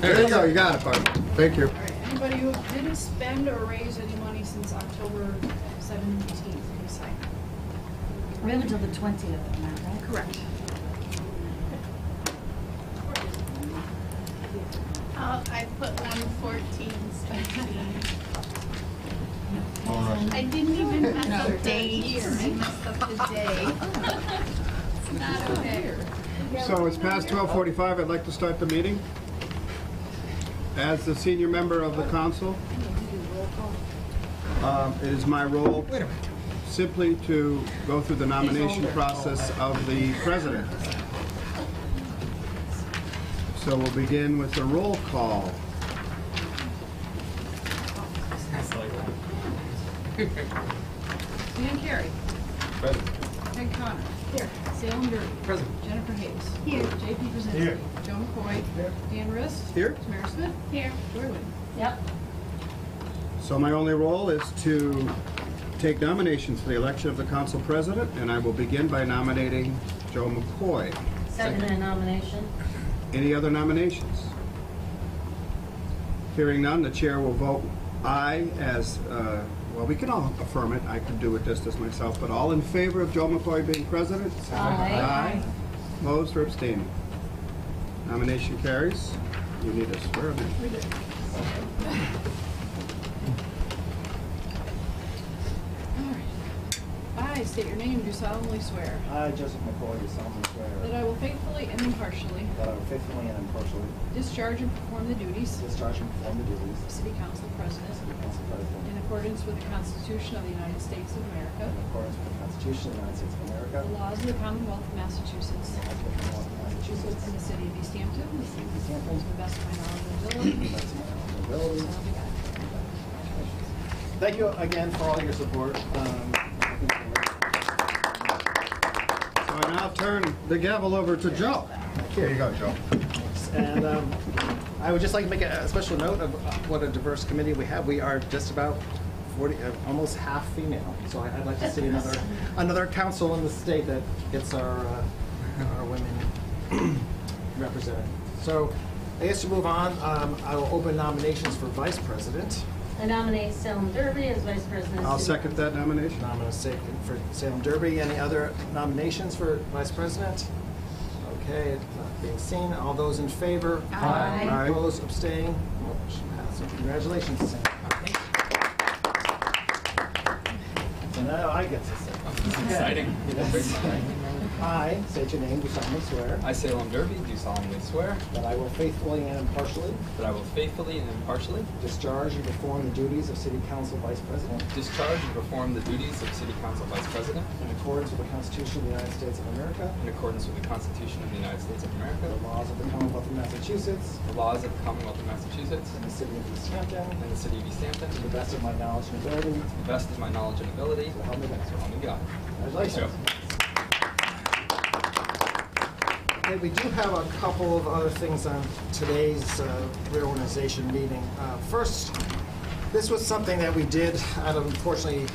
There you go, you got it, Bart. Thank you. All right, anybody who didn't spend or raise any money since October 17th, please sign. We have until the 20th of that, right? Correct. I put 114. I didn't even mess up dates. I messed up the day. It's not okay. So it's past 12:45. I'd like to start the meeting. As the senior member of the council, it is my role simply to go through the nomination process of the president. So we'll begin with a roll call. Dan Carey. Present. Ted Connor. Here. Salem Derby. Present. Jennifer Hayes. Here. J.P. Brzezinski. Here. Joe McCoy. Here. Dan Rist. Here. Tamara Smith. Here. Joy Witten. Yep. So my only role is to take nominations for the election of the council president, and I will begin by nominating Joe McCoy. Second nomination. Any other nominations? Hearing none, the chair will vote aye as, well, we can all affirm it. I could do it just as myself, but all in favor of Joe McCoy being president? Say Aye. Aye. Opposed or abstaining? Nomination carries. You need a swear in. We did. All right. I state your name, do solemnly swear I, Joseph McCoy, do solemnly that swear I will faithfully and impartially that I will faithfully and impartially discharge and perform the duties discharge and perform the duties of City Council President of City Council President in accordance with the Constitution of the United States of America, in accordance with the Constitution of the United States of America, the laws of the Commonwealth of Massachusetts, and the laws of the Commonwealth of Massachusetts, and the City of Easthampton, and the City of Easthampton, to the best of my knowledge and ability. to the best of my knowledge and ability. So help me God. Thank you again for all your support. So I now turn the gavel over to Joe. Here you go, Joe. And I would just like to make a special note of what a diverse committee we have. We are just about 40, almost half female. So I'd like to see another council in the state that gets our women represented. So I guess to move on, I will open nominations for vice president. I nominate Salem Derby as vice president. I'll second that nomination. Nomination for Salem Derby. Any other nominations for vice president? Okay, not being seen. All those in favor? Aye. Aye. Opposed, abstain? Motion passes. Congratulations, Sam. So now I get to say. Exciting. Yes. I, state your name, do solemnly swear I, Salem Derby, do solemnly swear that I will faithfully and impartially that I will faithfully and impartially discharge and perform the duties of City Council Vice President discharge and perform the duties of City Council Vice President in accordance with the Constitution of the United States of America, in accordance with the Constitution of the United States of America, the laws of the Commonwealth of Massachusetts, the laws of the Commonwealth of Massachusetts, and the City of Easthampton, and the City of Easthampton, to the best of my knowledge and ability, to the best of my knowledge and ability, so help me God. so help me God. Congratulations. Thanks, Okay, we do have a couple of other things on today's reorganization meeting. First, this was something that we did out of, unfortunately,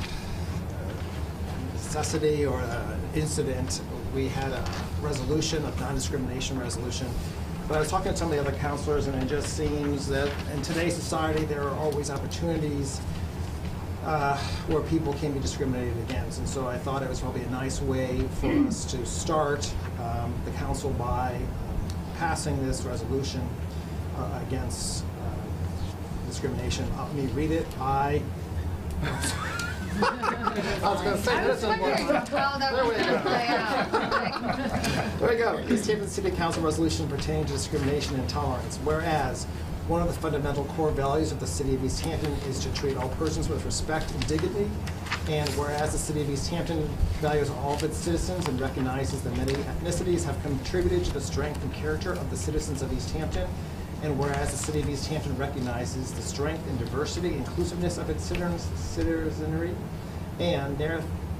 necessity or incident. We had a resolution, a non-discrimination resolution. But I was talking to some of the other counselors, and it just seems that in today's society, there are always opportunities where people can be discriminated against. And so I thought it was probably a nice way for us to start the council by passing this resolution against discrimination. Let me read it. I was going to say this one more. There we go. There we go. Easthampton City Council resolution pertaining to discrimination and intolerance. Whereas one of the fundamental core values of the City of Easthampton is to treat all persons with respect and dignity. And whereas the City of Easthampton values all of its citizens and recognizes that many ethnicities have contributed to the strength and character of the citizens of Easthampton. And whereas the City of Easthampton recognizes the strength and diversity and inclusiveness of its citizenry, and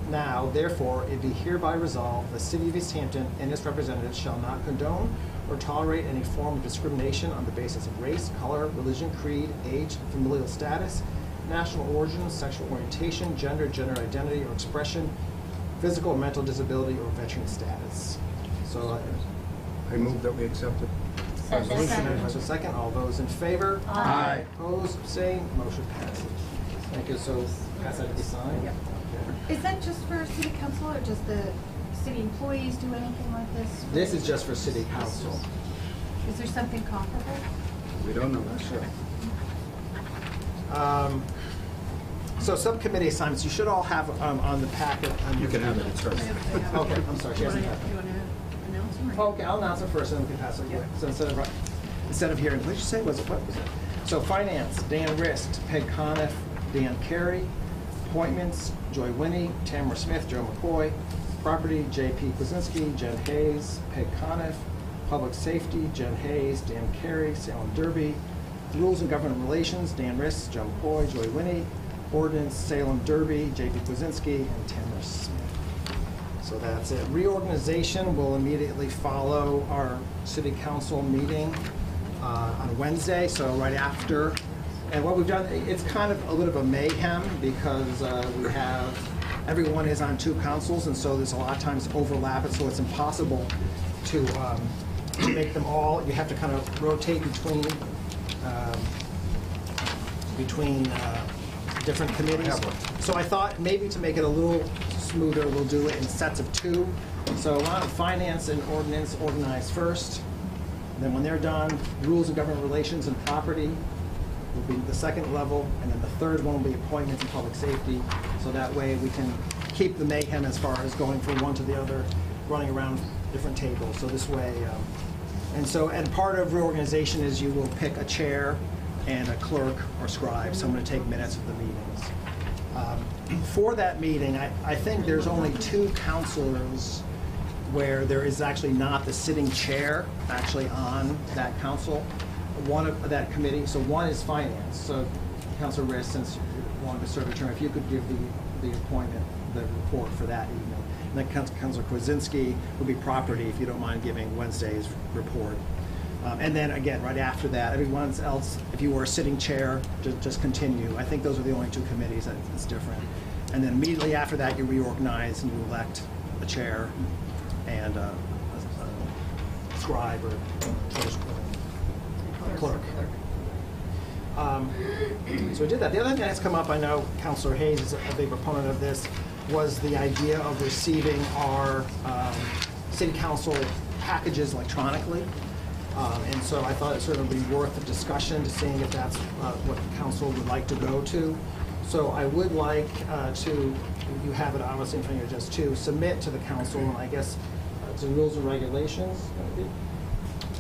now, therefore, it be hereby resolved, the City of Easthampton and its representatives shall not condone or tolerate any form of discrimination on the basis of race, color, religion, creed, age, familial status, national origin, sexual orientation, gender identity or expression, physical or mental disability, or veteran status. So I move that we accept it. Resolution made by Vice President, all those in favor? Aye. Opposed, abstained, motion passes. Thank you, so pass that to be signed? Yep. Okay. Is that just for city council, or does the city employees do anything like this? This is just for city council. Is there something comparable? We don't know. Sure. So subcommittee assignments, you should all have on the packet. You can have it, it's hers. Okay, I'm sorry, she hasn't had it. Do you want to announce them? Okay, I'll announce it first, and then we can pass it away. So instead of hearing, what did you say? What was it? So finance, Dan Rist, Peg Coniff, Dan Carey. Appointments, Joy Winnie, Tamara Smith, Joe McCoy. Property, J.P. Kwasinski, Jen Hayes, Peg Coniff. Public safety, Jen Hayes, Dan Carey, Salem Derby. Rules and Government Relations, Dan Rist, Joe McCoy, Joy Winnie. Ordinance, Salem Derby, J.P. Kwasinski, and Tamara Smith. So that's it. Reorganization will immediately follow our city council meeting on Wednesday, so right after. And what we've done, it's kind of a little bit of a mayhem because we have, everyone is on two councils, and so there's a lot of times overlap, and so it's impossible to make them all. You have to kind of rotate between different committees. So I thought maybe to make it a little smoother, we'll do it in sets of two. So why don't finance and ordinance organize first. Then when they're done, rules and government relations and property will be the second level, and then the third one will be appointments and public safety. So that way we can keep the mayhem as far as going from one to the other, running around different tables. So this way, and part of reorganization is you will pick a chair and a clerk or scribe, someone to take minutes of the meetings. For that meeting, I think there's only two counselors where there is actually not the sitting chair actually on that council, one of that committee. So one is finance. So Councilor Riss, since you wanted to serve a term, if you could give the appointment, the report for that evening. And then Councilor Kwasinski would be property, if you don't mind giving Wednesday's report. And then again, right after that, everyone else, if you were a sitting chair, just continue. I think those are the only two committees that's different. And then immediately after that, you reorganize and you elect a chair and a scribe or clerk. So we did that. The other thing that's come up, I know Councilor Hayes is a big proponent of this, was the idea of receiving our city council packages electronically. And so I thought it sort of would be worth a discussion to seeing if that's what the council would like to go to. So I would like to, you have it obviously in front of you, just to submit to the council, and I guess to rules and regulations.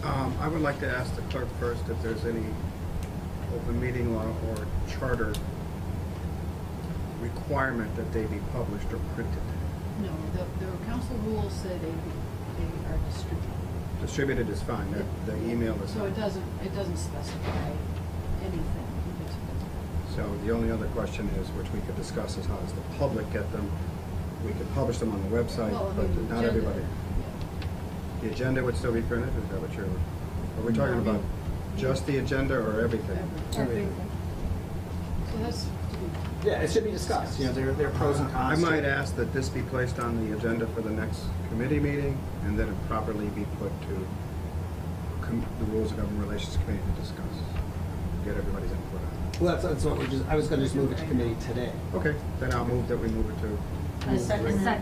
I would like to ask the clerk first if there's any open meeting law or charter requirement that they be published or printed. No, the council rules say they are distributed. Distributed is fine, the email is So fine. it doesn't specify anything in particular. So the only other question is, which we could discuss, is how does the public get them? We could publish them on the website, Well, I but mean, not agenda, everybody. yeah. The agenda would still be printed, is that what you're, are we talking about just the agenda or everything? Everything. So that's, Yeah, it should be discussed. You know, there are pros and I cons. to might it. ask that this be placed on the agenda for the next committee meeting, and then it properly be put to the Rules of Government Relations Committee to discuss, get everybody's input on it. Well, that's what I was going to just move it to committee today. Okay, then I'll move that we move it to. I second that.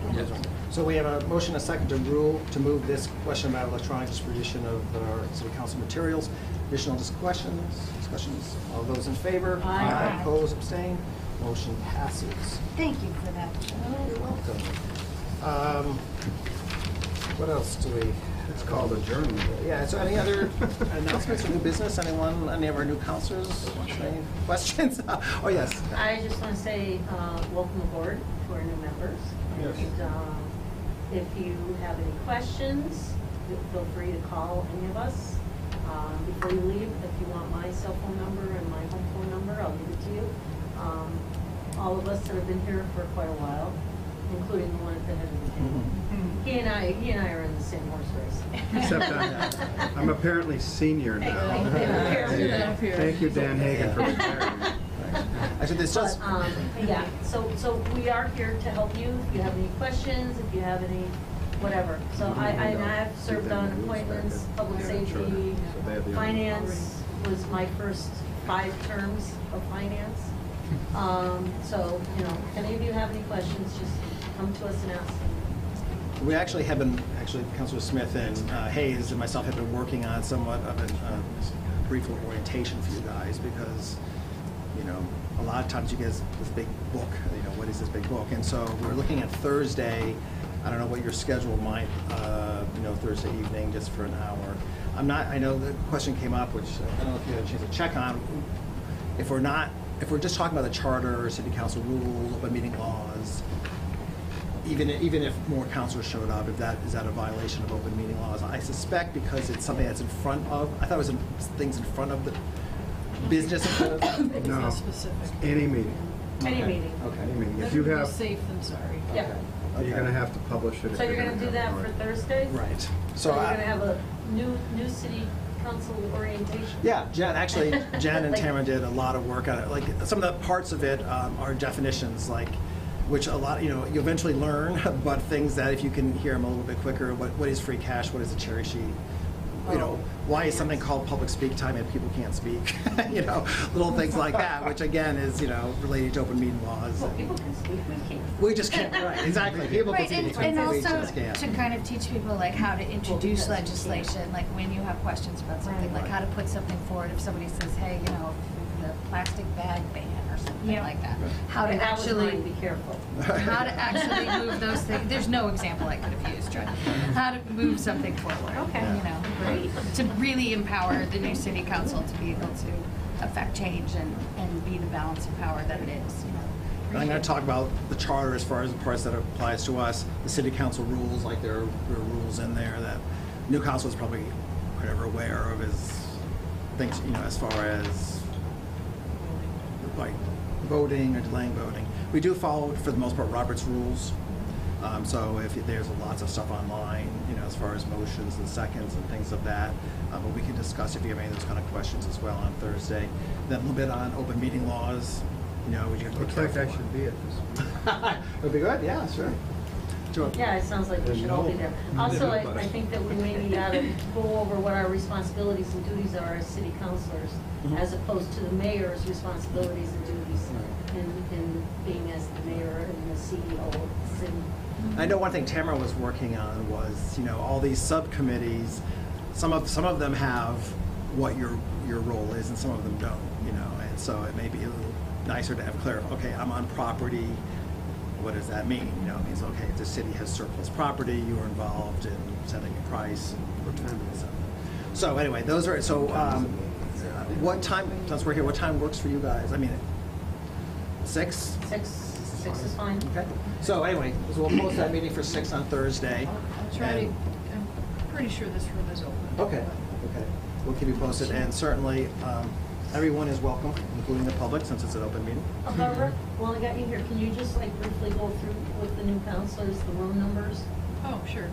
So we have a motion, a second to move this question about electronic distribution of our city council materials. Additional discussions? All those in favor? Aye. Opposed, abstained? Motion passes. Thank you for that. You're welcome. What else do we? It's called adjournment. Yeah, so any other announcements or new business? Anyone, any of our new councilors? Any questions? Oh, yes. I just want to say, welcome aboard to our new members. Yes. And if you have any questions, feel free to call any of us. Before you leave, if you want my cell phone number and my home phone number, I'll give it to you. All of us that have been here for quite a while, including the one at the head of the table. He and I are in the same horse race. Except I'm apparently senior now. Thank you, Dan Hagan, for retiring. Actually, this just. But, yeah, so we are here to help you. If you have any questions, if you have any whatever. So I have served on appointments, public Yeah, sure. safety, So they have the- finance was my first 5 terms of finance. So, you know, if any of you have any questions, just come to us and ask. We actually have been, Councilor Smith and Hayes and myself have been working on somewhat of a brief little orientation for you guys because, you know, a lot of times you get this big book, you know, what is this big book? And so we're looking at Thursday. I don't know what your schedule might, you know, Thursday evening, just for an hour. I know the question came up, which I don't know if you had a chance to check on. If we're just talking about the charter, city council rules, open meeting laws, even if more councilors showed up, is that a violation of open meeting laws? I suspect because it's something that's in front of, I thought it was things in front of the business of the. No, Not specific. any meeting. Any Okay. meeting. Okay. Any meeting. If Better you be have, safe than sorry. Yeah. you're gonna have to publish it. if So you're gonna have do that it. for Thursday? Right. So you're gonna have a new city council orientation? Yeah, Jen and Like- Tamara did a lot of work on it. Like, some of the parts of it are definitions, like, which a lot, you know, you eventually learn, but things that if you can hear them a little bit quicker, what is free cash, what is a cherry sheet? You know, why is something called public speak time if people can't speak? You know, little things like that, which again is, you know, related to open meeting laws. Well, people can speak, we can't. We just can't, right, exactly. People can Right, speak, and we also just can't. to kind of teach people like how to introduce Well, because- legislation, like when you have questions about something, like how to put something forward if somebody says, hey, you know, the plastic bag ban or something Yeah. like that. How to And that was actually, mine, be careful. how to actually move those things, there's no example I could have used, right? How to move something forward, Okay. you know? Great. To really empower the new city council to be able to affect change and be the balance of power that it is, you know? And I'm going to talk about the charter as far as the parts that applies to us, the city council rules, like there are rules in there that new council is probably whatever aware of as things, you know, as far as like voting or delaying voting. We do follow, for the most part, Robert's rules. So if there's lots of stuff online, you know, as far as motions and seconds and things of that, but we can discuss if you have any of those kind of questions as well on Thursday. Then a little bit on open meeting laws. You know, you have to be Looks like I careful. should be at this. Would be good, yeah, sure. Sure. Yeah, it sounds like we should all be there. Also, Yeah, but- I think that we maybe ought to go over what our responsibilities and duties are as city councilors, Mhm. as opposed to the mayor's responsibilities and duties Right. in being as the mayor and the CEO of the city. I know one thing Tamara was working on was, you know, all these subcommittees, some of them have what your role is and some of them don't, you know, and so it may be a little nicer to have clarify, okay, I'm on property, what does that mean? You know, it means, okay, if the city has surplus property, you are involved in setting a price and so anyway, those are, so what time, since we're here, what time works for you guys? I mean, 6? 6 is fine. Okay, so anyway, so we'll post that meeting for 6 on Thursday. I'll try to, And- I'm pretty sure this room is open. Okay, okay. We'll keep you posted, and certainly, everyone is welcome, including the public, since it's an open meeting. However, while I got you here, can you just like briefly go through with the new councilors, the room numbers? Oh, sure.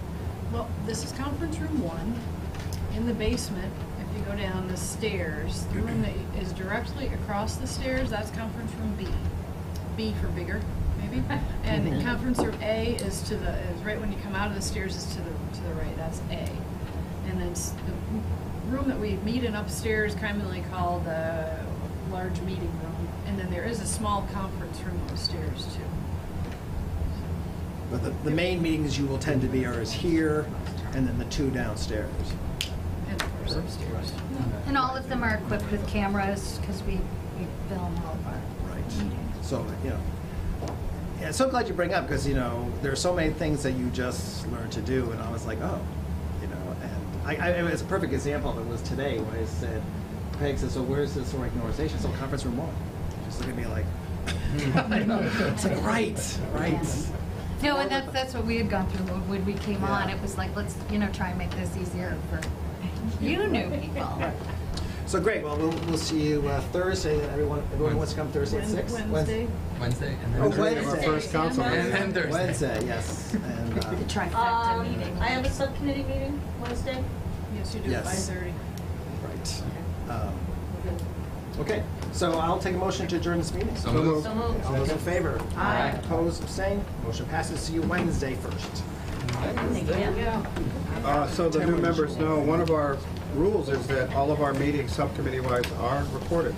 Well, this is conference room 1. In the basement, if you go down the stairs, the room that is directly across the stairs, that's conference room B. B for bigger, maybe. And conference room A is right when you come out of the stairs is to the right, that's A. And then the room that we meet in upstairs, commonly called the large meeting room. And then there is a small conference room upstairs too. But the main meetings you will tend to be are is here, and then the 2 downstairs. And of course upstairs. And all of them are equipped with cameras, because we film all of our Right. meetings. So, you know, yeah, so glad you bring up, because, you know, there are so many things that you just learn to do, and I was like, oh, you know, and it was a perfect example of it was today, when I said, Peg said, so where's this organization? So conference room 1. Just look at me like, it's like, right. No, and that's what we had gone through when we came on. It was like, let's, you know, try and make this easier for you new people. So great, well, we'll see you Thursday, everyone wants to come Thursday at 6? Wednesday. Wednesday and then Oh, Thursday. Wednesday. Our first council And meeting. then Thursday. Wednesday, yes, and, The trifecta meeting. I have a subcommittee meeting Wednesday. Yes, you do, Yes. 5:30. right. We're good. Okay, so I'll take a motion to adjourn this meeting. So moved. So moved. All those in favor? Aye. Opposed, abstained, motion passes. See you Wednesday 1st. So the new members know, one of our rules is that all of our meetings, subcommittee-wise, are recorded.